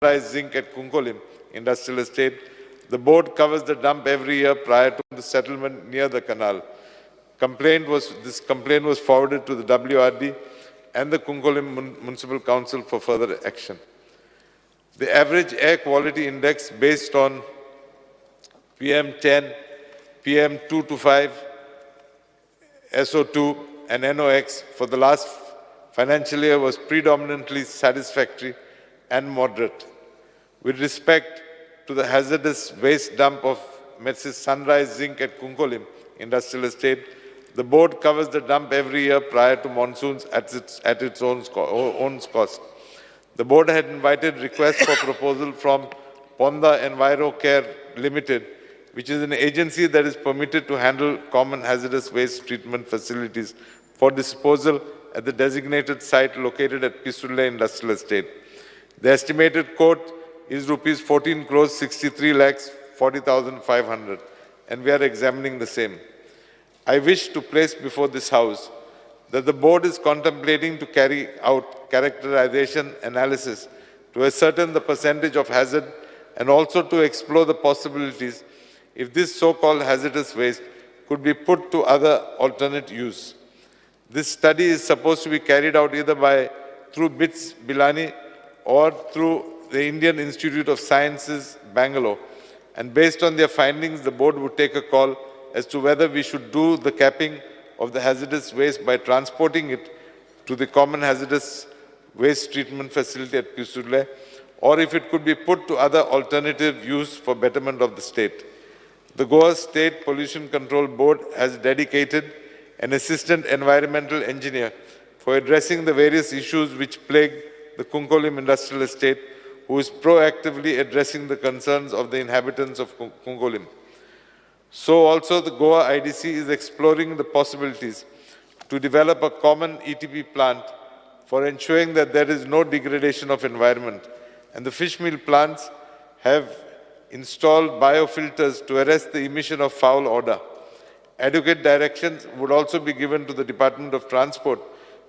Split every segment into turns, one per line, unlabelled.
Sunrise Zinc at Cuncolim Industrial Estate. The board covers the dump every year prior to the settlement near the canal. This complaint was forwarded to the WRD and the Cuncolim Municipal Council for further action. The average air quality index based on PM10, PM225, SO2 and NOx for the last financial year was predominantly satisfactory and moderate. With respect to the hazardous waste dump of Mrs. Sunrise Zinc at Cuncolim Industrial Estate, the board covers the dump every year prior to monsoons at its own cost. The board had invited requests for proposal from Ponda Enviro Care Limited, which is an agency that is permitted to handle common hazardous waste treatment facilities for disposal at the designated site located at Pisulle Industrial Estate. The estimated quote is rupees 14 crores 63 lakhs 40,500, and we are examining the same. I wish to place before this House that the board is contemplating to carry out characterization analysis to ascertain the percentage of hazard and also to explore the possibilities if this so-called hazardous waste could be put to other alternate use. This study is supposed to be carried out either through BITS Bilani or through the Indian Institute of Sciences, Bangalore. And based on their findings, the board would take a call as to whether we should do the capping of the hazardous waste by transporting it to the common hazardous waste treatment facility at Pisulle, or if it could be put to other alternative use for betterment of the state. The Goa State Pollution Control Board has dedicated an assistant environmental engineer for addressing the various issues which plague the Cuncolim Industrial Estate, who is proactively addressing the concerns of the inhabitants of Cuncolim. So also the Goa IDC is exploring the possibilities to develop a common ETP plant for ensuring that there is no degradation of environment. And the fish meal plants have installed biofilters to arrest the emission of foul odor. Adequate directions would also be given to the Department of Transport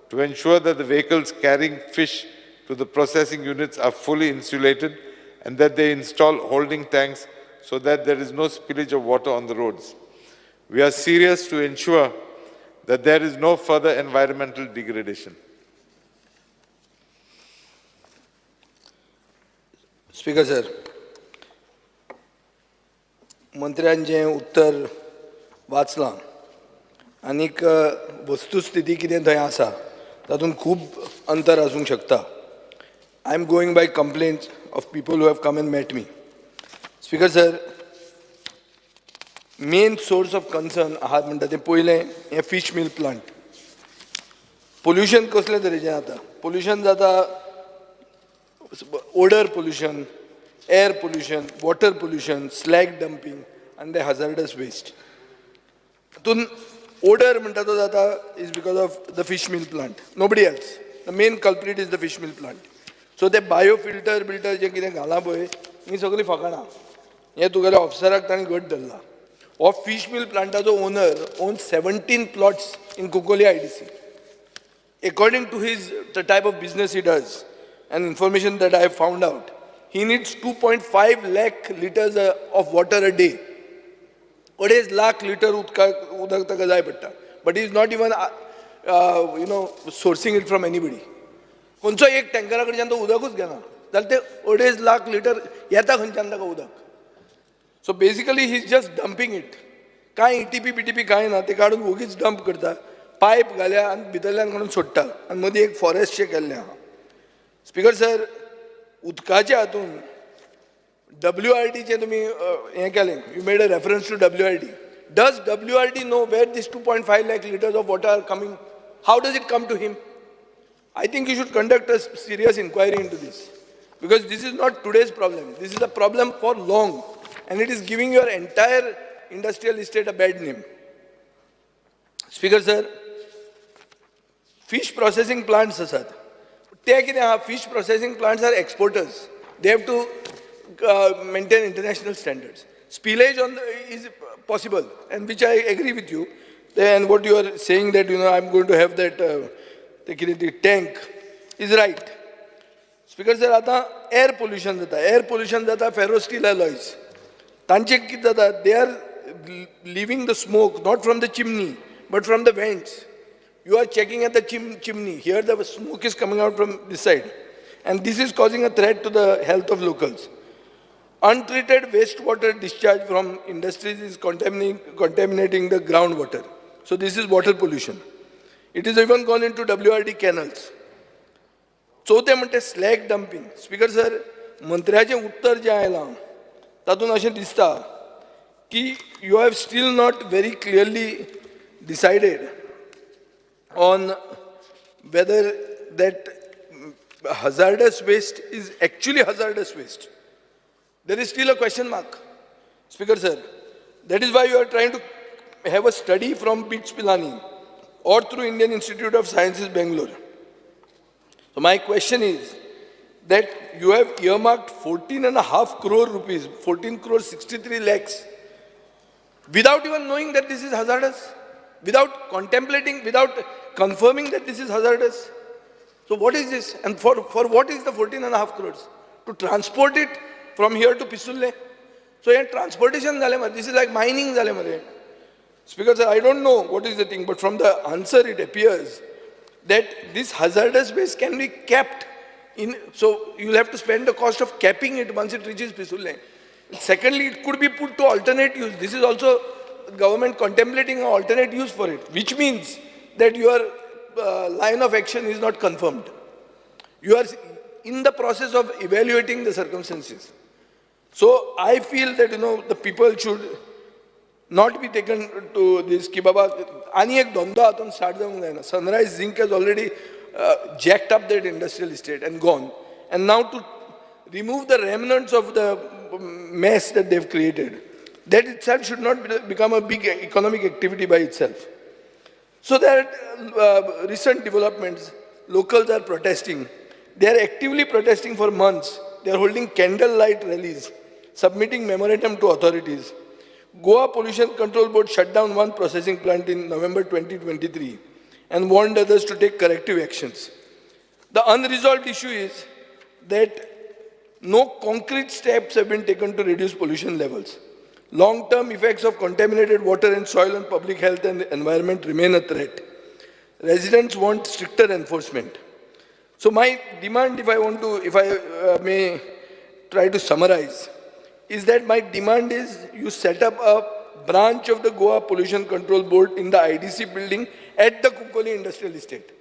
to ensure that the vehicles carrying fish to the processing units are fully insulated and that they install holding tanks so that there is no spillage of water on the roads. We are serious to ensure that there is no further environmental degradation.
Speaker sir, मंत्र्यांचे उत्तर वाचलां आनीक वस्तुस्थिती कितें थंय आसा तातूंत खूब अंतर आसूंक शकता. I am going by complaints of people who have come and met me. Speaker sir, main source of concern आहात म्हणटा तें पयलें हें fish meal plant. Pollution कसले तरेचें जाता? Pollution जाता odor pollution, air pollution, water pollution, slag dumping and the hazardous waste. Tun odor म्हणटा तो जाता is because of the fish meal plant. Nobody else. The main culprit is the fish meal plant. So the biofilter जे कितें घाला पळय ही सगळी फकाणां. हें तुगेल्या ऑफिसराक ताणें घट धरला. हो fish meal plantaचो owner owns 17 plots in Cuncolim IDC. According to the type of business he does and information that I have found out, he needs 2.5 lakh liters of water a day. 2.5 lakh liters udak taka jay patta. But he is not even sourcing it from anybody. खंयचो एक टँकरा कडच्यान तो उदकूच घेना जाल्यार ते 2.5 lakh litre येता खंयच्यान ताका उदक. So basically he is just dumping it. कांय इटीपी बिटीपी कांय ना, ते काडून वगीच डंप करता, पायप घाल्या आनी भितरल्यान काडून सोडटा आनी मदीं एक फॉरेस्टशें केल्लें आहा. स्पीकर सर, उदकाच्या हातून WRDचें तुमी हें केलें, you made a reference to WRD. Does WRD know where this 2.5 lakh liters of water are coming? How does it come to him? I think you should conduct a serious inquiry into this, because this is not today's problem. This is a problem for long, and it is giving your entire industrial estate a bad name. Speaker sir, fish processing plants asat. Fish processing plants are exporters. They have to maintain international standards. Spillage is possible, and which I agree with you. Then what you are saying that I'm going to have that the tank is right. Speaker sir, आता air pollution जाता ferrosteel alloys. तांचे कितें जाता, they are leaving the smoke not from the chimney but from the vents. You are checking at the chimney. Here the smoke is coming out from this side. And this is causing a threat to the health of locals. Untreated wastewater discharge from industries is contaminating the groundwater. So this is water pollution. It is even gone into WRD canals. चौथे म्हणते slag dumping. Speaker sir, मंत्र्याचें उत्तर जें आयलां तातूंत अशें दिसता की you have still not very clearly decided on whether that hazardous waste is actually hazardous waste. There is still a question mark, Speaker sir. That is why you are trying to have a study from BITS Pilani or through Indian Institute of Sciences, Bangalore. So my question is that you have earmarked 14.5 crore rupees, 14 crore 63 lakhs, without even knowing that this is hazardous, without contemplating, without confirming that this is hazardous. So what is this? And for what is the 14.5 crores? To transport it from here to Pisulle? So here transportation, this is like mining. Speaker sir, I don't know what is the thing, but from the answer it appears that this hazardous waste can be capped in, so you'll have to spend the cost of capping it once it reaches Pisulle. Secondly, it could be put to alternate use. This is also government contemplating an alternate use for it, which means that your line of action is not confirmed. You are in the process of evaluating the circumstances. So I feel that the people should not be taken to this ki baba ani ek dhanda atun start jaunga na. Sunrise Zinc has already jacked up that industrial estate and gone, and now to remove the remnants of the mess that they've created, that itself should not become a big economic activity by itself. So there are recent developments. Locals are protesting. They are actively protesting for months. They are holding candlelight rallies, submitting memorandum to authorities. Goa Pollution Control Board shut down one processing plant in November 2023 and warned others to take corrective actions. The unresolved issue is that no concrete steps have been taken to reduce pollution levels. Long-term effects of contaminated water and soil on public health and environment remain a threat. Residents want stricter enforcement. So my demand, if I may try to summarize, is that my demand is you set up a branch of the Goa Pollution Control Board in the IDC building at the Cuncolim Industrial Estate.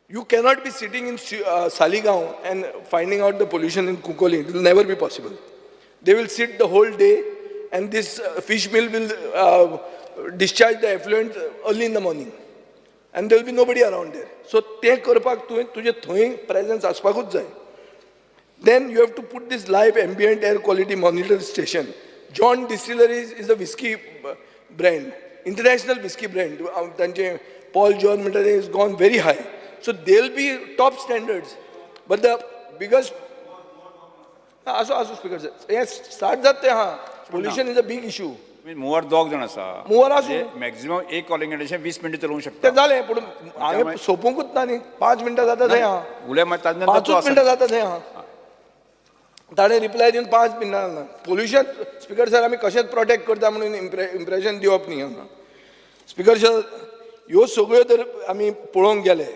You cannot be sitting in Saligaon and finding out the pollution in Cuncolim. It will never be possible. They will sit the whole day, and this fish mill will discharge the effluent early in the morning, and there will be nobody around there. So take करपाक तुझे थंय presence आसपाकूच जाय. Then you have to put this live ambient air quality monitor station. John Distilleries is a whiskey brand, international whiskey brand. Paul John Minter has gone very high. So they'll be top standards. But the biggest speaker sir, yes, start that pollution is a big issue.
मूवर दोग जाण आसा,
mover आसूं
maximum एक calling condition 20 minute चलोवंक
ते
शकता.
जालें, पूण हांवें सोंपूंकूच ना न्ही. 5 मिनटां जाता थंय
उलय मागीर ताजे नंतर
5 मिनटां जाता थंय ताणें रिप्लाय दिवन 5 मिनटां जालें. पोल्युशन स्पीकर सर आमी कशेंच प्रोटेक्ट करता म्हणून इम्प्रेशन दिवप न्ही हांगा. स्पीकर सर, ह्यो सगळ्यो जर आमी पळोवंक गेले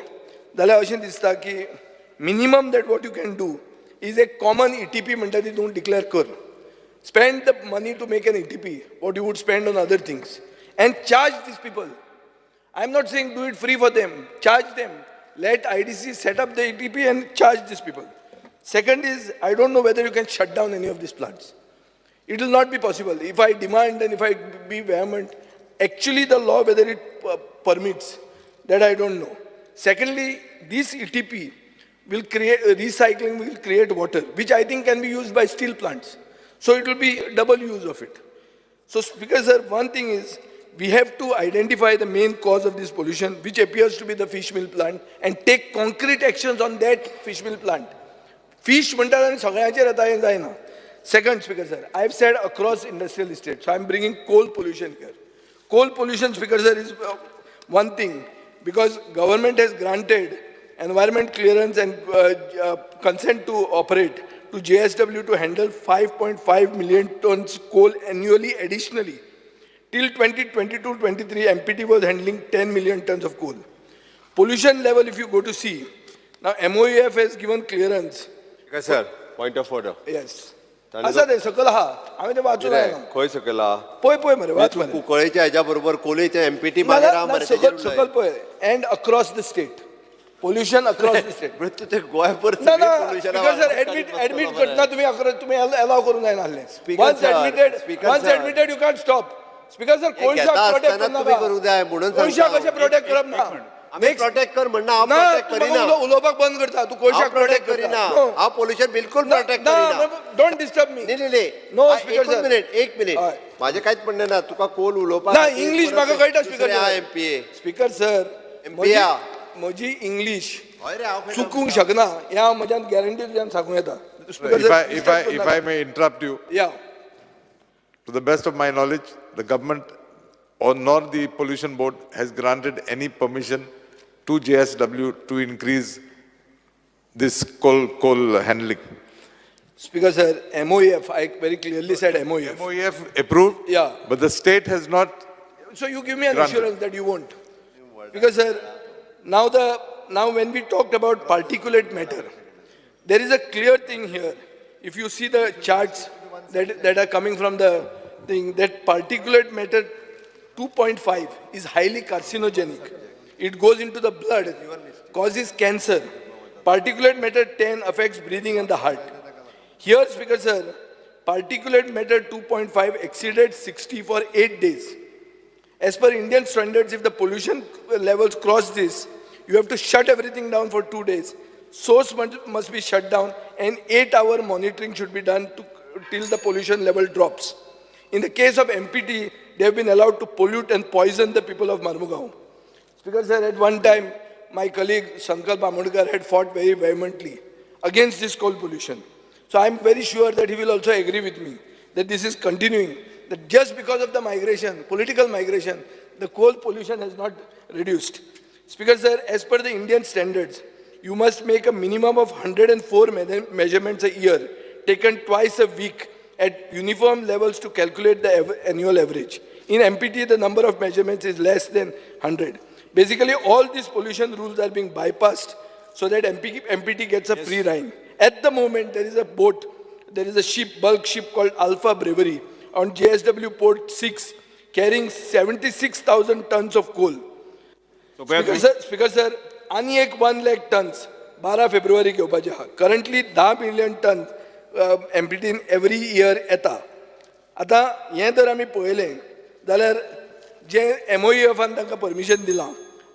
जाल्यार अशें दिसता की minimum that what you can do is a common ETP म्हणटा ती तूं डिक्लेअर कर. Spend the money to make an ETP, what you would spend on other things, and charge these people. I'm not saying do it free for them, charge them. Let IDC set up the ETP and charge these people. Second is, I don't know whether you can shut down any of these plants. It will not be possible. If I demand and if I be vehement, actually the law, whether it permits, that I don't know. Secondly, this ETP will create, recycling will create water, which I think can be used by steel plants. So it will be double use of it. So Speaker sir, one thing is, we have to identify the main cause of this pollution, which appears to be the fish mill plant, and take concrete actions on that fish mill plant. Fish म्हणटा आनी सगळ्यांचेर येता हें जायना. Second, Speaker sir, I have said across industrial estates, so I am bringing coal pollution here. Coal pollution, Speaker sir, is one thing, because government has granted environment clearance and consent to operate to JSW to handle 5.5 million tons coal annually additionally. Till 2022-23, MPT was handling 10 million tons of coal. Pollution level, if you go to see, now MOEF has given clearance.
Okay, sir. Point of order.
Yes.
तांणी
असं ते सकल हा आम्ही ते वाचून आहे ना
खंय सकला
पळय पळय मरे वाच मरे
कुंकळेच्या हेच्या बरोबर कोलयेच्या एमपीटी मागीर हा मरे
सकल सकल पळय and across the state pollution across the state
but तू ते गोय परत
ना ना
पोल्युशन
स्पीकर सर ऍडमिट करतना तुम्ही अलाव करून जायना आले once admitted you can stop speaker sir कोळशा प्रोटेक्ट
तुम्ही करू द्या म्हणून
कोळशा कशे प्रोटेक्ट करप ना
आम्ही प्रोटेक्ट कर म्हणना हांव प्रोटेक्ट करिना
उलोवपाक बंद करता तू कोळशा
प्रोटेक्ट करिना हांव पोल्युशन बिलकुल प्रोटेक्ट करिना
डोंट डिस्टर्ब मी
नाही
नो स्पीकर सर
एक मिनिट माझे काहीच म्हणणे ना तुका कोल उलोवपाक
ना इंग्लिश म्हाका कळटा speaker
MPa
speaker sir
MPa
म्हजी इंग्लिश चुकूंक शकना ह्या म्हज्यान गॅरंटी तुज्यान सांगूं येता
If I may interrupt you,
yeah.
to the best of my knowledge, the government or nor the pollution board has granted any permission to JSW to increase this coal handling.
Speaker sir, MOEF, I very clearly said MOEF.
MOEF approved,
Yeah.
but the state has not.
So you give me an
Granted.
assurance that you won't. Because sir, now when we talked about particulate matter, there is a clear thing here. If you see the charts that are coming from the thing, that particulate matter 2.5 is highly carcinogenic. It goes into the blood, causes cancer. Particulate matter 10 affects breathing and the heart. Here, Speaker sir, particulate matter 2.5 exceeded 60 for 8 days. As per Indian standards, if the pollution levels cross this, you have to shut everything down for 2 days. Source must be shut down and 8-hour monitoring should be done till the pollution level drops. In the case of MPT, they have been allowed to pollute and poison the people of Marmugao. Speaker sir, at one time, my colleague Sankalp Amodkar had fought very vehemently against this coal pollution. So I am very sure that he will also agree with me that this is continuing, that just because of the migration, political migration, the coal pollution has not reduced. Speaker sir, as per the Indian standards, you must make a minimum of 104 measurements a year, taken twice a week at uniform levels to calculate the annual average. In MPT, the number of measurements is less than 100. Basically, all these pollution rules are being bypassed so that MPT gets a free ride. At the moment, there is a boat, there is a ship, bulk ship called Alpha Bravery on JSW Port 6 carrying 76,000 tons of coal. Speaker sir, आणि एक 1 lakh tons 12 February घेवपाचे आहा. Currently 10 million tons MPT every year येता. आतां हें जर आमी पळयलें जाल्यार जे MOEFन तांकां परमिशन दिलां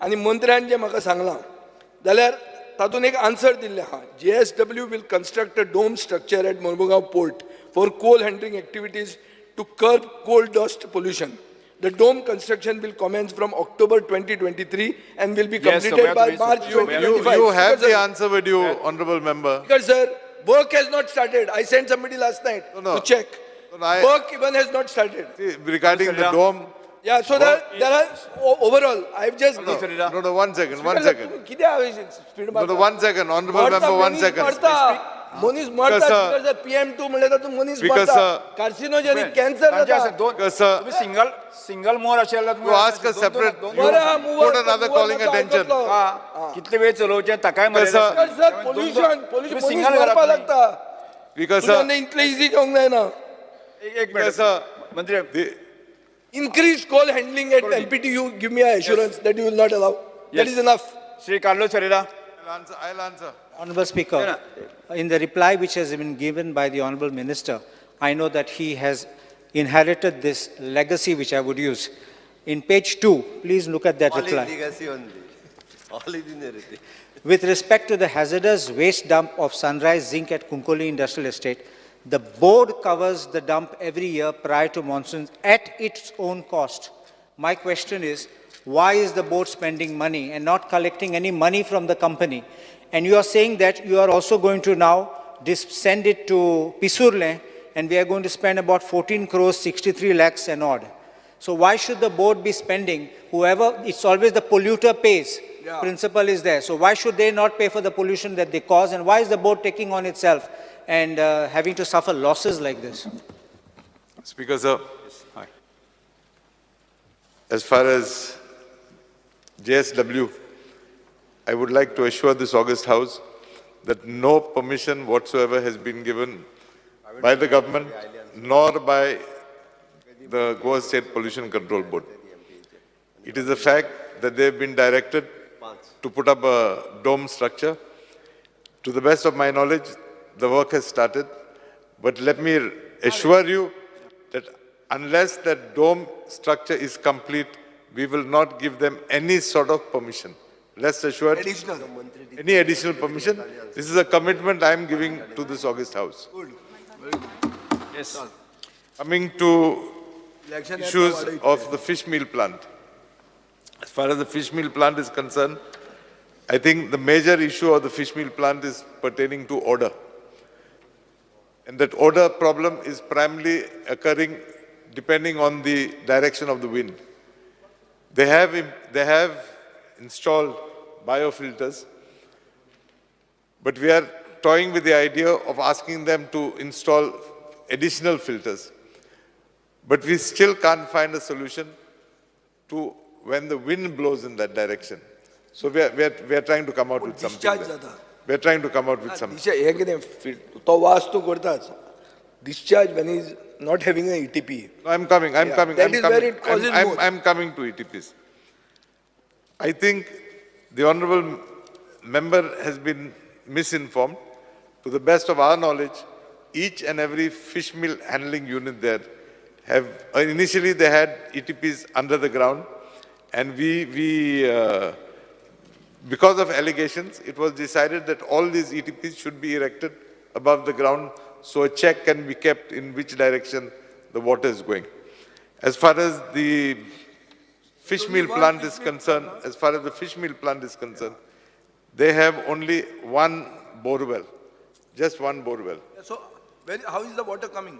आनी मंत्र्यान जें म्हाका सांगलां जाल्यार तातूंत एक आन्सर दिल्लें आहा. JSW will construct a dome structure at Mormugao port for coal handling activities to curb coal dust pollution. The dome construction will commence from October 2023 and will be completed by March 2025.
You have the answer with you, honourable member.
Because sir, work has not started. I sent somebody last night to check. Work even has not started.
See, regarding the dome.
Yeah, so there are overall, I've just...
No, 1 second, 1 second.
Speed
No, 1 second, honourable member, 1 second.
Moniz marta, because PM2 म्हणले तर Moniz marta. Carcinogenic cancer जाता.
तुम्ही single मोर असेल
You ask a separate, you put another calling attention.
कितले वेळ चलोवचे ताकाय
Sir, pollution Moniz मारपा लागता.
Because
इतले इझी घेवंक जायना.
एक मिनिट मंत्री
Increased coal handling at MPT, you give me an assurance that you will not allow. That is enough.
Shri Carlos Ferreira
I'll answer.
Honourable Speaker, in the reply which has been given by the Honourable Minister, I know that he has inherited this legacy which I would use. In page 2, please look at that reply. With respect to the hazardous waste dump of Sunrise Zinc at Cuncolim Industrial Estate, the board covers the dump every year prior to monsoons at its own cost. My question is, why is the board spending money and not collecting any money from the company? And you are saying that you are also going to now send it to Pisurle, and we are going to spend about 14 crores, 63 lakhs and odd. So why should the board be spending? Whoever, it's always the polluter pays. principle is there. So why should they not pay for the pollution that they cause? And why is the board taking on itself and having to suffer losses like this?
Speaker, sir. As far as JSW, I would like to assure this August House that no permission whatsoever has been given by the government nor by the Goa State Pollution Control Board. It is a fact that they have been directed to put up a dome structure. To the best of my knowledge, the work has started, but let me assure you that unless that dome structure is complete, we will not give them any sort of permission. Rest assured, any additional permission. This is a commitment I am giving to this August House.
Yes.
Coming to issues of the fish meal plant. As far as the fish meal plant is concerned, I think the major issue of the fish meal plant is pertaining to odor. And that odor problem is primarily occurring depending on the direction of the wind. They have installed biofilters, but we are toying with the idea of asking them to install additional filters. But we still can't find a solution to when the wind blows in that direction. So we are trying to come out with something. We are trying to come out with something.
Discharge when he is not having an ETP.
No, I'm coming.
That is where it causes more.
I'm coming to ETPs. I think the honourable member has been misinformed. To the best of our knowledge, each and every fish meal handling unit there have, initially they had ETPs under the ground, and because of allegations, it was decided that all these ETPs should be erected above the ground so a check can be kept in which direction the water is going. As far as the fish meal plant is concerned, they have only one bore well, just one bore well.
So, how is the water coming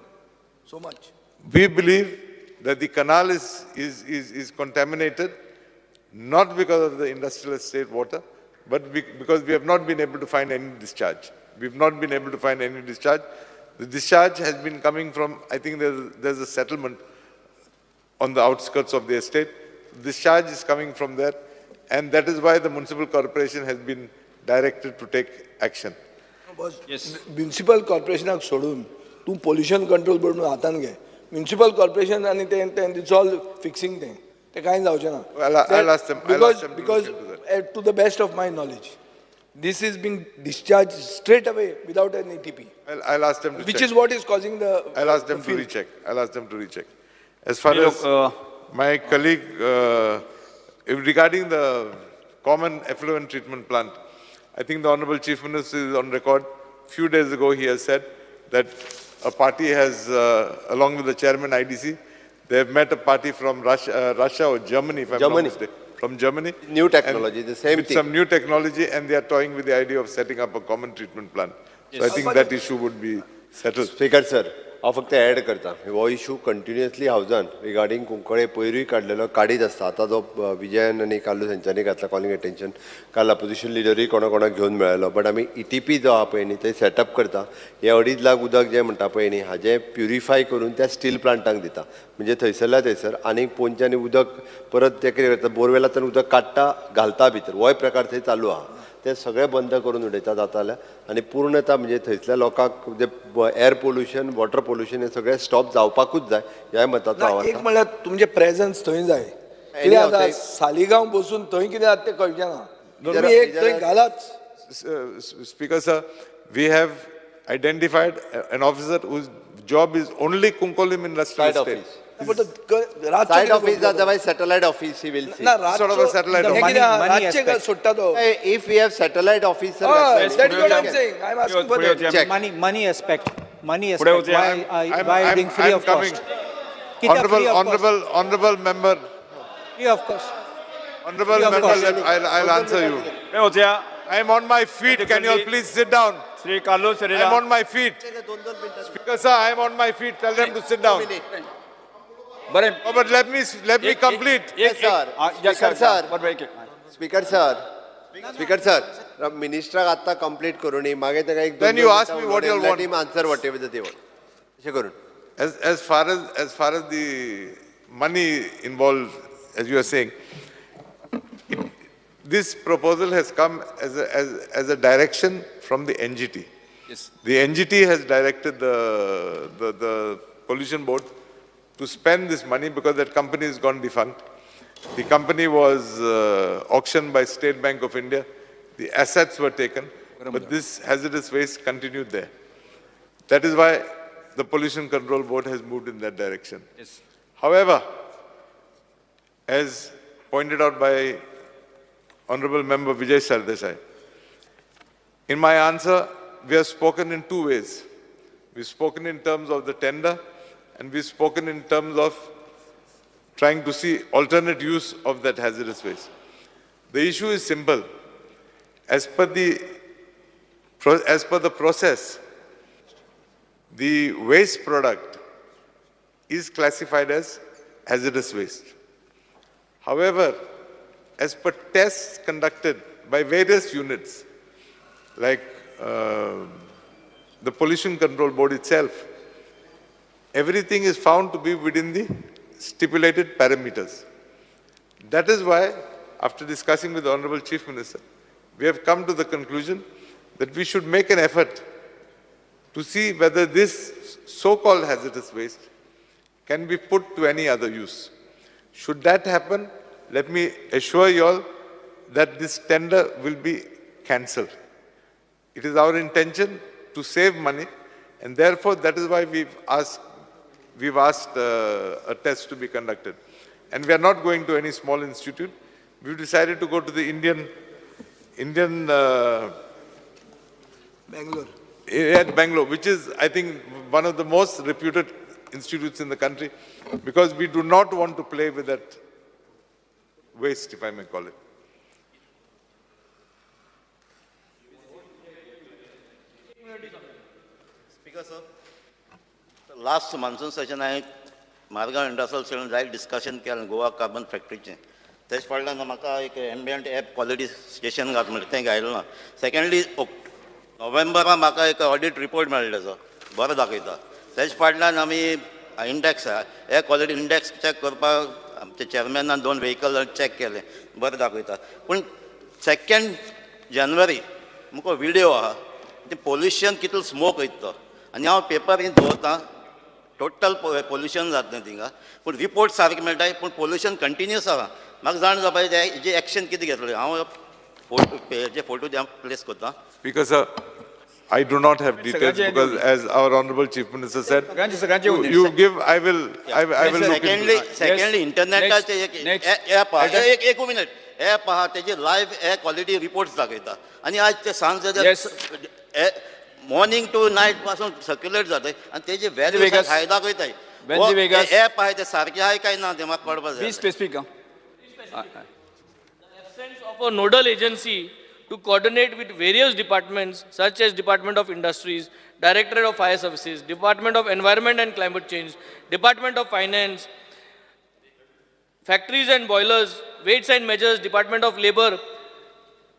so much?
We believe that the canal is contaminated, not because of the industrial estate water, but because we have not been able to find any discharge. We've not been able to find any discharge. The discharge has been coming from, I think there's a settlement on the outskirts of the estate. Discharge is coming from there, and that is why the municipal corporation has been directed to take action.
Yes. Municipal corporation have sodun. Tu pollution control board nu hatan ge. Municipal corporation and it's all fixing thing. Te kai jauche na.
I'll ask them.
Because
to look into that.
To the best of my knowledge, this is being discharged straight away without an ETP.
I'll ask them to check.
Which is what is causing the.
I'll ask them to recheck. As far as my colleague, regarding the common effluent treatment plant, I think the Honorable Chief Minister is on record. Few days ago, he has said that a party has, along with the chairman IDC, they have met a party from Russia or Germany, if I'm not mistaken. From Germany.
New technology, the same
with
thing.
some new technology, and they are toying with the idea of setting up a common treatment plant. So I think that issue would be settled.
Speaker sir हांव फक्त add करता हो issue continuously हावजान regarding Cuncolim पयरूय काडलेलो काडीत आसता आतां जो विजयन आनी काल्लू हेंच्यांनी घातला कॉलिंग अटेन्शन काल अपोजिशन लिडरूय कोणाक घेवन मेळ्ळो बट आमी ETP जो आहा पळय न्ही थंय सेटअप करता हे 2.5 लाख उदक जें म्हणटा पळय न्ही हाजें प्युरिफाय करून त्या स्टील प्लांटाक दिता म्हणजे थंयसरल्या थंयसर आनीक पोंच्यानी उदक परत ते कितें करता बोरवेलांतल्यान उदक काडटा घालता भितर होय प्रकार थंय चालू आहा ते सगळे बंद करून उडयता जाता जाल्यार आनी पूर्णता म्हणजे थंयसल्या लोकांक जे एअर पोल्युशन वॉटर पोल्युशन हे सगळे स्टॉप जावपाकूच जाय ह्या मताचो हांव
एक म्हणल्यार तुमचे प्रेझन्स थंय जाय कितें जाता सालिगांव बसून थंय कितें जाता तें कळचें ना तुमी एक थंय घालाच
Speaker sir, we have identified an officer whose job is only Cuncolim industrial estate.
Side office जाता satellite office he will see
Sort of a satellite office.
money aspect.
सुट्टा तो
if we have satellite office
that's what I'm saying. I'm asking for that.
check.
Money aspect.
होते
Why are you doing free of
coming.
cost? Kita free of cost.
Honorable member,
Free of cost.
honorable
Free of
member,
cost.
I'll answer you.
हे होत्या
I am on my feet. Can you all please sit down?
Shri काल्लू
I
चरेला
am on my feet. Speaker sir, I am on my feet. Tell them to sit down.
बरें
Oh, but let me complete.
एक
Yes, sir.
yes,
Speaker, sir.
बरोबर एक
speaker sir speaker sir मिनिस्टराक आत्ता complete करून मागे ताका एक
Then you ask me what you all want.
Team answer whatever the table अशें करून
As far as the money involved, as you are saying, this proposal has come as a direction from the NGT.
Yes.
The NGT has directed the pollution board to spend this money because that company has gone defunct. The company was auctioned by State Bank of India. The assets were taken, but this hazardous waste continued there. That is why the Pollution Control Board has moved in that direction.
Yes.
However, as pointed out by Honorable Member Vijay Sardesai, in my answer, we have spoken in two ways. We've spoken in terms of the tender, and we've spoken in terms of trying to see alternate use of that hazardous waste. The issue is simple. As per the process, the waste product is classified as hazardous waste. However, as per tests conducted by various units, like the Pollution Control Board itself, everything is found to be within the stipulated parameters. That is why, after discussing with the Honorable Chief Minister, we have come to the conclusion that we should make an effort to see whether this so-called hazardous waste can be put to any other use. Should that happen, let me assure you all that this tender will be cancelled. It is our intention to save money, and therefore that is why we've asked a test to be conducted. And we are not going to any small institute. We've decided to go to the Indian
Bangalore.
at Bangalore, which is, I think, one of the most reputed institutes in the country, because we do not want to play with that waste, if I may call it.
Speaker, sir. The last monsoon session, I Marga Industrial Student right discussion केलं Goa carbon फॅक्टरीचे तेच फाटल्यान म्हाका एक ambient app quality station घात म्हणटा तें घायलें ना. Secondly नोव्हेंबराक म्हाका एक ऑडिट रिपोर्ट मेळ्ळो तेजो बरो दाखयता. तेच फाटल्यान आमी index air quality index check करपाक आमच्या चेअरमॅनान 2 व्हेकल चॅक केले बरें दाखयता. पूण 2 जानेवारी म्हाका व्हिडिओ आहा ते पोल्युशन कितलो स्मोक वयता आनी हांव पेपरीन दवरतां टोटल पोल्युशन जाता थिंगा पूण रिपोर्ट सारके मेळटाय पूण पोल्युशन कंटिन्यूस आहा. म्हाका जाण जावपा हेजे एक्शन कितें घेतलें हांव फोटो हांव प्लेस करतां.
Speaker, sir, I do not have details because, as our Honorable Chief Minister said, you give, I will look into it.
Secondly इंटरनेटाचे एक ॲप आहा एक मिनिट ॲप आहा तेजे लायव्ह एअर क्वालिटी रिपोर्ट्स दाखयता आनी आज ते सांजे मॉर्निंग टू नाईट पासून सर्क्युलेट जाता आनी तेजे व्हॅल्यू हाय दाखयताय. ॲप आहे ते सारखे आहे काय ना ते म्हाका कळपाक जाय.
Speak.
Absence of a nodal agency to coordinate with various departments such as Department of Industries, Directorate of Fire Services, Department of Environment and Climate Change, Department of Finance, Factories and Boilers, Weights and Measures, Department of Labor,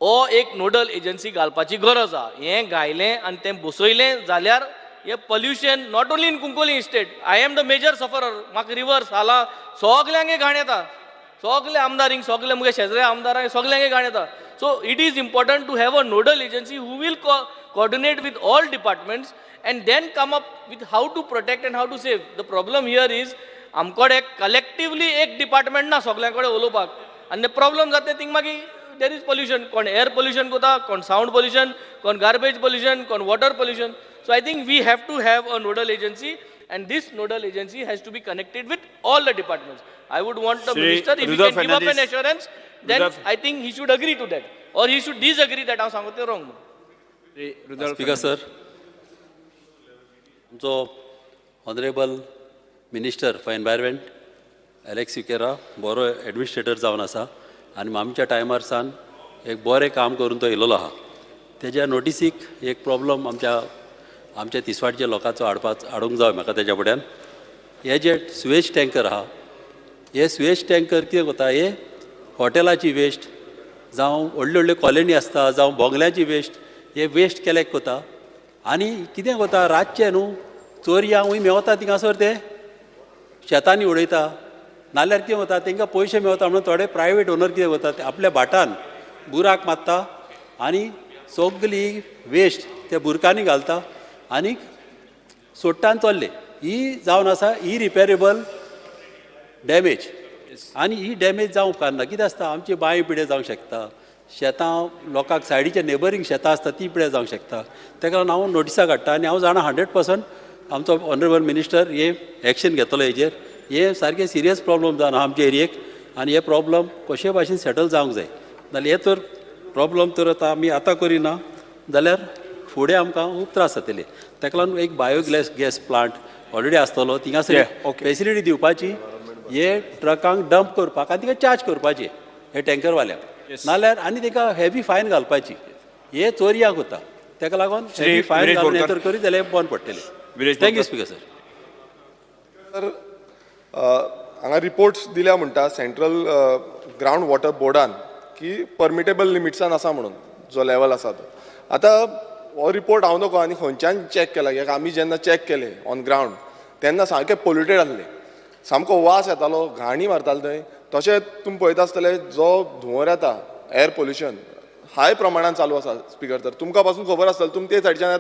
हो एक nodal agency घालपाची गरज आहा. हें घायलें आनी तें बसयलें जाल्यार हे pollution not only in Cuncolim estate. I am the major sufferer. म्हाका रिवर साला सगल्यांक हे घाण येता. सगळे आमदारींक सगळे मुगे शेजरे आमदारांक सगल्यांक घाण येता. So it is important to have a nodal agency who will coordinate with all departments and then come up with how to protect and how to save. The problem here is आमकडे collectively एक department ना सगळ्यांकडे उलोवपाक आनी the problem जाता thing मागीर there is pollution. कोण air pollution कोता, कोण sound pollution, कोण garbage pollution, कोण water pollution. So I think we have to have a nodal agency and this nodal agency has to be connected with all the departments. I would want the minister, if he can give up an assurance, then I think he should agree to that. Or he should disagree that I'm saying wrong.
Speaker, sir. So, Honorable Minister for Environment, Alex Ukera, boro administrator जावन आसा आनी आमच्या टायमार सान एक बरें काम करून तो येयलेलो आहा. तेज्या नोटिसीक एक प्रॉब्लम आमच्या तिसवाडच्या लोकांचो हाडूंक जाय म्हाका तेज्या फुड्यान. हे जे स्वेज टँकर आहा हे स्वेज टँकर कितें करता हे हॉटेलाची वेस्ट जावं व्हडल्यो व्हडल्यो कॉलनी आसता जावं बोगल्याची वेस्ट हे वेस्ट कलेक्ट कोता आनी कितें कोता रातचे न्हू चोरयांक मेवता थिंगासर ते शेतांनी उडयता नाल्यार कितें वता तांकां पयशे मेवता म्हणून थोडे प्रायवेट ओनर कितें वता ते आपल्या भाटान बुराक मारता आनी सगळी वेस्ट त्या बुरकांनी घालता आनीक सोडटा आनी चल्ले ही जावन आसा इरिपेरेबल डॅमेज आनी ही डॅमेज जावं उपकारना कितें आसता आमची बांय पिड्यार जावंक शकता शेतां लोकांक सायडीचे नेबरींग शेतां आसता ती पिड्यार जावंक शकता तेका लागून हांव नोटिसा काडटा आनी हांव जाणा 100% आमचो ऑनरेबल मिनिस्टर हे एक्शन घेतलो हेजेर हे सारके सिरियस प्रॉब्लम जावन आमचे एरियेक आनी हे प्रॉब्लम कशे भाशेन सेटल जावंक जाय नाल्यार हे तर प्रॉब्लम तर आमी आतां करिना जाल्यार फुडें आमकां खूब त्रास जातले तेका लागून एक बायोगॅस प्लांट ऑलरेडी आसतलो थिंगासर फॅसिलिटी दिवपाची हे ट्रकांक डंप करपाक आनी तिका चार्ज करपाचे हे टँकरवाल्यांक नाल्यार आनी ताका हेवी फायन घालपाची हे चोरयांक वता तेका लागून हेवी फायन घालून हे तर करीत जाल्यार बंद पडटले थँक्यू स्पीकर सर.
हांगा रिपोर्ट्स दिल्या म्हणटा सेंट्रल ग्रावंड वॉटर बोर्डान की परमिटेबल लिमिट्सान आसा म्हणून जो लेवल आसा तो आतां हो रिपोर्ट हांव नकळो आनी खंयच्यान चॅक केला कित्याक आमी जेन्ना चॅक केले ऑन ग्रावंड तेन्ना सारकें पोल्युटेड आसलें सामको वास येतालो घाणी मारतालो थंय तशें तुमी पळयता आसतले जो धुंवर येता एअर पोल्युशन हाय प्रमाणान चालू आसा स्पिकर तर तुमकां पासून खबर आसतलें तुमी ते सायडीच्यान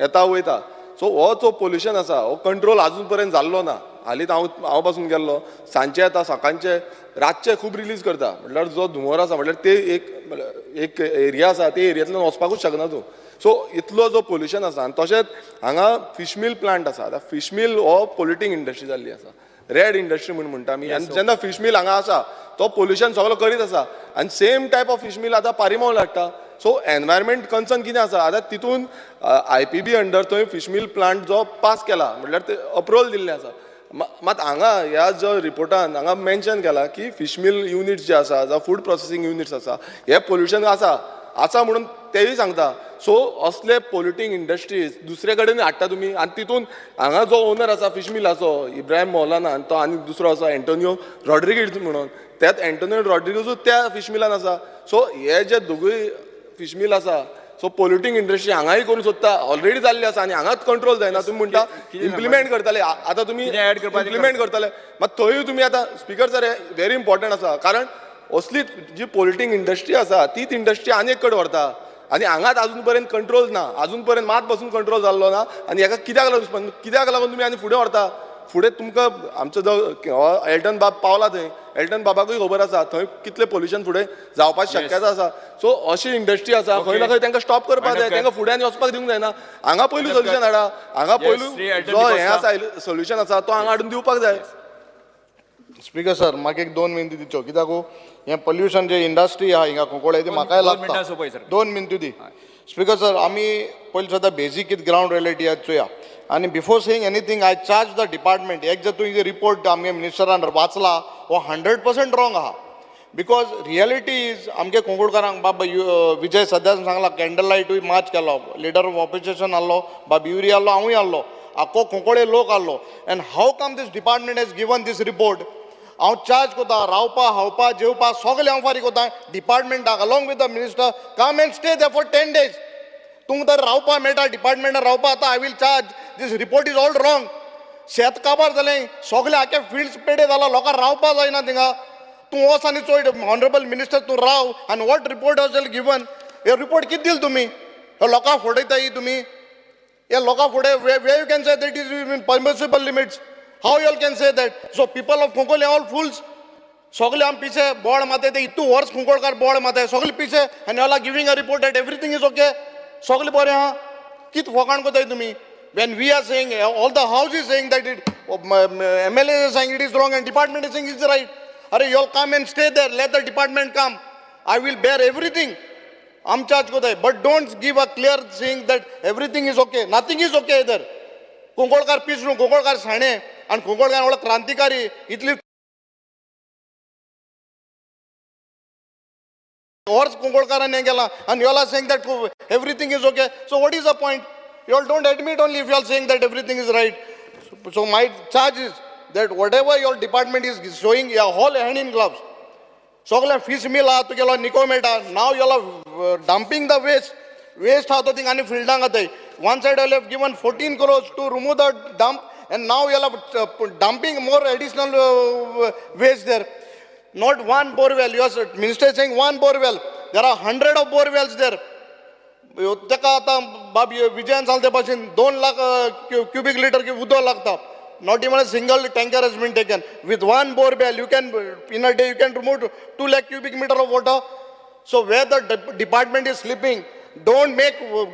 येता वयता सो हो जो पोल्युशन आसा हो कंट्रोल आजून पर्यंत जाल्लो ना हालींच हांव पासून गेल्लो सांजचे येता सकाळचे रातचे खूब रिलीज करता म्हटल्यार जो धुंवर आसा म्हटल्यार ते एक एरिया आसा ते एरियांतल्यान वचपाकूच शकना तूं सो इतलो जो पोल्युशन आसा आनी तशेंच हांगा फिश मील प्लांट आसा आतां फिश मील हो पोल्युटींग इंडस्ट्री जाल्ली आसा रेड इंडस्ट्री म्हणून म्हणटा आमी आनी जेन्ना फिश मील हांगा आसा तो पोल्युशन सगळो करीत आसा आनी सेम टायप ऑफ फिश मील आतां पारिमोल हाडटा सो एनवायरमेंट कन्सर्न कितें आसा आतां तितून IPB अंडर थंय फिश मील प्लांट जो पास केला म्हटल्यार ते अप्रुवल दिल्लें आसा मात हांगा ह्या जो रिपोर्टान हांगा मेन्शन केला की फिश मील युनिट्स जे आसा जावं फूड प्रोसेसिंग युनिट्स आसा हे पोल्युशन आसा म्हणून तेय सांगता सो असले पोल्युटींग इंडस्ट्रीज दुसरे कडेन हाडटा तुमी आनी तितून हांगा जो ओनर आसा फिश मिलाचो इब्राहिम मौलाना आनी तो आनी दुसरो आसा एंटोनियो रॉड्रिगीज म्हणून त्यात एंटोनियो रॉड्रिगीजूच त्या फिश मिलान आसा सो हे जे दोगूय फिश मिल आसा सो पोल्युटींग इंडस्ट्री हांगाय करूंक सोदता ऑलरेडी जाल्ली आसा आनी हांगाच कंट्रोल जायना तुमी म्हणटा इम्प्लिमेंट करतले आतां तुमी इम्प्लिमेंट करतले मात थंयूय तुमी आतां स्पिकर सर हे व्हेरी इम्पॉर्टंट आसा कारण असली जी पोल्युटींग इंडस्ट्री आसा तीच इंडस्ट्री आनी एक कडेन व्हरता आनी हांगाच आजून पर्यंत कंट्रोल ना आजून पर्यंत मात पासून कंट्रोल जाल्लो ना आनी हाका कित्याक लागून तुमी आनी फुडें व्हरता फुडें तुमकां आमचो जो एल्टन बाब पावला थंय एल्टन बाबाकूय खबर आसा थंय कितलें पोल्युशन फुडें जावपाची शक्यता आसा सो अशी इंडस्ट्री आसा खंय ना खंय तांकां स्टॉप करपाक जाय तांकां फुडें आनी वचपाक दिवंक जायना हांगा पयलू सोल्युशन हाडा हांगा पयलू जो हें आसा सोल्युशन आसा तो हांगा हाडून दिवपाक जाय.
स्पीकर सर म्हाका एक 2 मिनटी दिच्यो कित्याक हें पोल्युशन जे इंडस्ट्री आहा हिंगा कोंकळे ती म्हाकाय लागता 2 मिनटी दी. स्पीकर सर आमी पयलीं सद्दां बेजीक कितें ग्रावंड रियलिटी चोया आनी before saying anything I charge the department एक जे तुवें रिपोर्ट आमगे मिनिस्टरान वाचला हो 100% रॉंग आहा बिकॉज रियलिटी इज आमगे कोंकणकारांक बाबा विजय सद्यान सांगला कॅन्डल लायटूय मार्च केलो लिडर ऑफ ऑपोजिशन आहलो बाब युरी आहलो हांवूय आहलो आख्खो कोंकळे लोक आहलो and how come this department has given this report हांव चार्ज कोता रावपा हावपा जेवपा सगळें हांव फारीक कोता डिपार्टमेंटाक along with the minister come and stay there for 10 days तुमकां तर रावपा मेळटा डिपार्टमेंटान रावपा आतां I will charge this report is all wrong शेत काबार जालें सगळे आख्खे फिल्ड्स पेडे जाला लोकांक रावपा जायना थिंगा तूं वच आनी चोय ऑनरेबल मिनिस्टर तूं राव आनी वॉट रिपोर्ट हॅज गिवन हे रिपोर्ट कितें दिल तुमी हे लोकांक फोडयताय तुमी हे लोकांक फुडें way you can say that is in permissible limits how you all can say that so people of Konkani all fools सगळे आम पिछे बोर्ड माते ते इतू वर्स कोंकणकार बोर्ड माते सगळे पिछे आनी all are giving a report that everything is okay सगळे बरें आहा कितें फकाण कोताय तुमी when we are saying all the house is saying that it MLA is saying it is wrong and department is saying it is right are you all come and stay there let the department come I will bear everything am charge kotai but don't give a clear saying that everything is okay nothing is okay either कोंकणकार पिसरू कोंकणकार साणे आणि कोंकणकार व्हडलो क्रांतिकारी इतली horse कोंकणकारान हें केलां and you all are saying that everything is okay so what is the point you all don't admit only if you are saying that everything is right so my charge is that whatever your department is showing a whole hand in gloves सगळे fish mill आहा तुगेलो निको मेळटा नाव your dumping the waste आहा तो thing आनी फिल्डांक आताय one side you have given 14 crores to remove the dump and now you are dumping more additional waste there. Not one bore well. Your minister is saying one bore well. There are 100 of bore wells there. तेका आता बाब विजयन सालते पासून 2 lakh cubic liter की उदक लागता. Not even a single tanker has been taken. With one bore well, you can in a day you can remove 2 lakh cubic meter of water. So where the department is sleeping, don't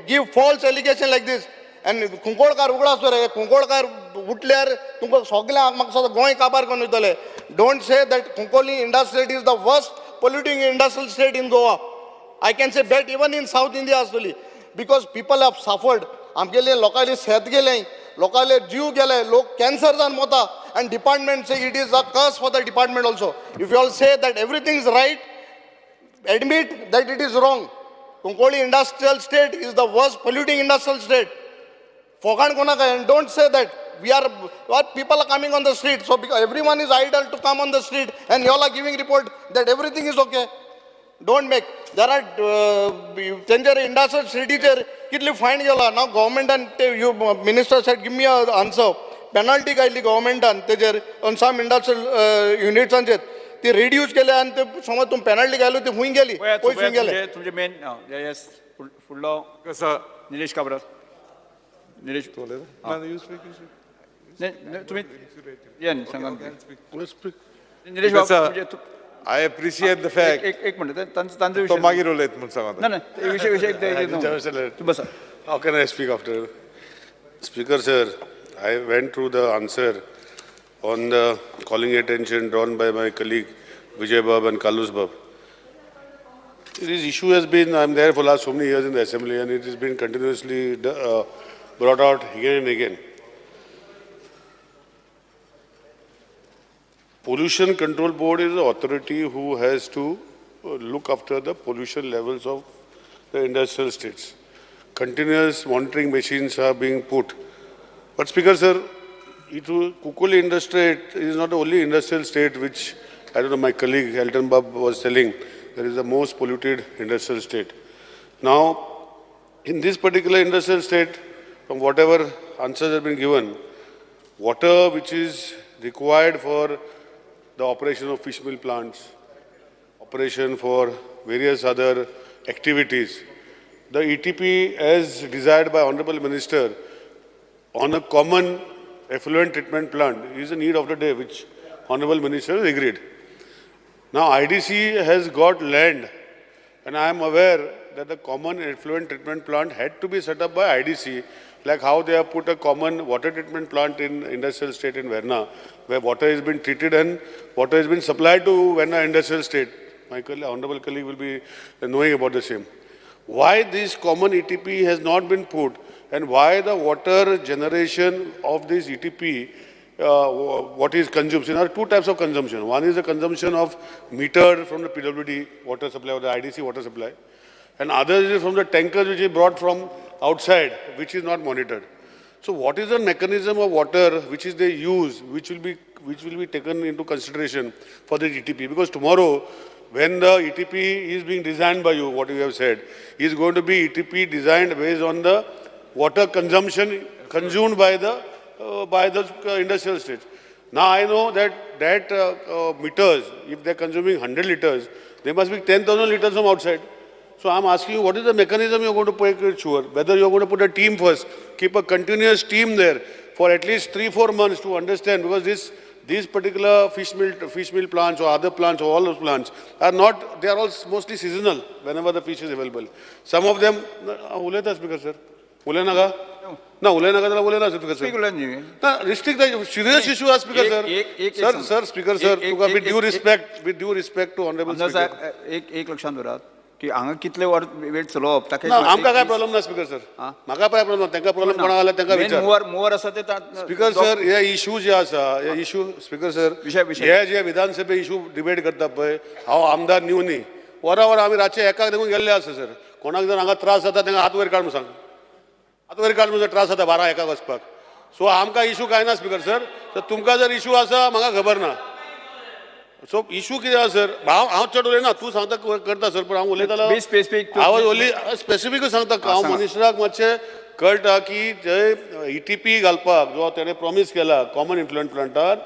give false allegation like this. And कुंकोळकार उगडा असतो रे कुंकोळकार उठल्यार तुमकां सगळ्यांक म्हाका सदां गोंय काबार करून वयतले don't say that Cuncolim industrial estate is the worst polluting industrial estate in Goa I can say bet even in south India आसतली बिकॉज पीपल हॅव सफर्ड आमगेले लोकांले शेत गेले लोकांले जीव गेले लोक कॅन्सर जावन मोता and department say it is a curse for the department also if you all say that everything is right admit that it is wrong Cuncolim industrial estate is the worst polluting industrial estate Fogan konaka and don't say that people are coming on the street. So because everyone is idle to come on the street and you all are giving report that everything is okay. Don't make. There are danger industrial city there. Kitli fine gela. Now government and you minister said give me an answer. Penalty kaili government and there on some industrial units and ते reduce केले आणि ते समज तुम penalty घालो ते होऊन गेली. पैसे होऊन गेले.
तुमचे मेन यस फुडलो कसं निलेश काबरा निलेश तुम्ही या सांगा निलेश बाबू
I appreciate the fact.
एक मिनिट त्यांचा
तो
विषय
मागीर उलयत म्हूण सांगता.
नाही विषय तू बसा.
How can I speak after? Speaker sir, I went through the answer on the calling attention drawn by my colleague Vijay Bab and Kalus Bab. This issue has been, I'm there for last so many years in the assembly and it has been continuously brought out again and again. Pollution Control Board is the authority who has to look after the pollution levels of the industrial states. Continuous monitoring machines are being put. But Speaker sir, Cuncolim industry is not the only industrial state which, I don't know, my colleague Elton Bab was telling, that is the most polluted industrial state. Now, in this particular industrial state, from whatever answers have been given, water which is required for the operation of fish meal plants, operation for various other activities, the ETP as desired by Honorable Minister on a common effluent treatment plant is a need of the day which Honorable Minister has agreed. Now IDC has got land and I am aware that the common effluent treatment plant had to be set up by IDC, like how they have put a common water treatment plant in industrial state in Verna, where water has been treated and water has been supplied to Verna industrial state. My honorable colleague will be knowing about the same. Why this common ETP has not been put and why the water generation of this ETP, what is consumed? There are two types of consumption. One is the consumption of metered from the PWD water supply or the IDC water supply, and other is from the tankers which is brought from outside, which is not monitored. So what is the mechanism of water which is they use, which will be taken into consideration for the ETP? Because tomorrow, when the ETP is being designed by you, what you have said, is going to be ETP designed based on the water consumption consumed by the industrial states. Now I know that meters, if they are consuming 100 liters, they must be 10,000 liters from outside. So I'm asking you, what is the mechanism you're going to make sure? Whether you're going to put a team first, keep a continuous team there for at least 3-4 months to understand, because these particular fish meal plants or other plants or all those plants are not, they are all mostly seasonal whenever the fish is available. Some of them, Speaker sir. Ulenaga? No, Ulenaga, Speaker sir. Restrict the serious issue, Speaker sir. Speaker sir, with due respect to Honorable Speaker.
एक लक्षात दवरात की हांगा कितले वेळ चलोवप ताका
आमकां काय प्रॉब्लेम ना स्पीकर सर म्हाका काय प्रॉब्लेम ना तांकां प्रॉब्लेम कोणा आला तांकां विचार
मोवर आसा ते
स्पीकर सर हे इशू जे आसा हे इशू स्पीकर सर हे जे विधानसभे इशू डिबेट करता पळय हांव आमदार न्यू न्ही वरावर आमी रातचे एकाक देखून गेल्ले आसा सर कोणाक जर हांगा त्रास जाता तांकां हात वयर काड म्हणून सांग हात वयर काड म्हणून त्रास जाता 12 एकाक वचपाक सो आमकां इशू काय ना स्पीकर सर तर तुमकां जर इशू आसा म्हाका खबर ना सो इशू कितें आहा सर हांव चड उलयना तूं सांगता करता सर पण हांव उलयतालो
Be specific.
हांव उलय स्पेसिफीकूच सांगता हांव मिनिस्टराक मातशें कळटा की थंय ETP घालपाक जो तेणें प्रॉमीस केला कॉमन इफ्लुएंट प्लांटार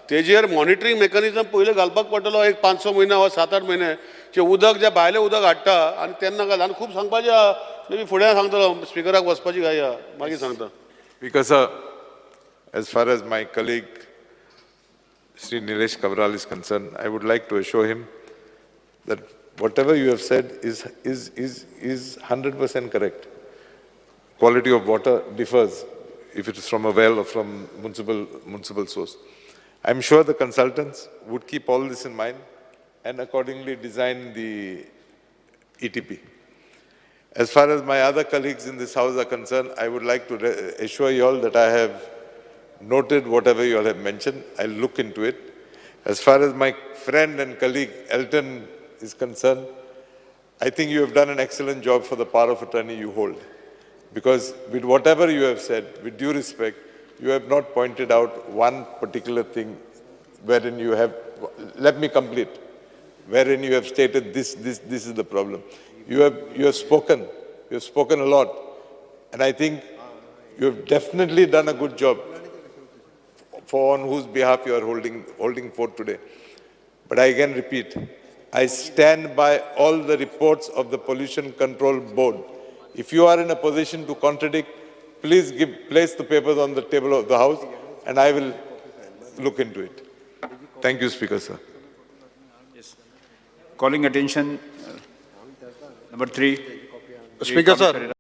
तेजेर मॉनिटरींग मेकॅनिझम पयलीं घालपाक पडटलो एक 5-6 म्हयने वा 7-8 म्हयने जे उदक जे भायलें उदक हाडटा आनी तेन्ना घाल आनी खूब सांगपाचें आहा मे फुडें सांगतलो स्पिकराक वचपाची घाई आहा मागीर सांगता
Because as far as my colleague Sri Nilesh Kabral is concerned, I would like to assure him that whatever you have said is 100% correct. Quality of water differs if it is from a well or from municipal source. I'm sure the consultants would keep all this in mind and accordingly design the ETP. As far as my other colleagues in this House are concerned, I would like to assure you all that I have noted whatever you all have mentioned. I'll look into it. As far as my friend and colleague Elton is concerned, I think you have done an excellent job for the power of attorney you hold. Because with whatever you have said, with due respect, you have not pointed out one particular thing wherein you have, let me complete, wherein you have stated this is the problem. You have spoken a lot, and I think you have definitely done a good job for on whose behalf you are holding forth today. But I again repeat, I stand by all the reports of the Pollution Control Board. If you are in a position to contradict, please place the papers on the table of the House, and I will look into it. Thank you, Speaker, sir.
Calling attention, number 3.
Speaker, sir.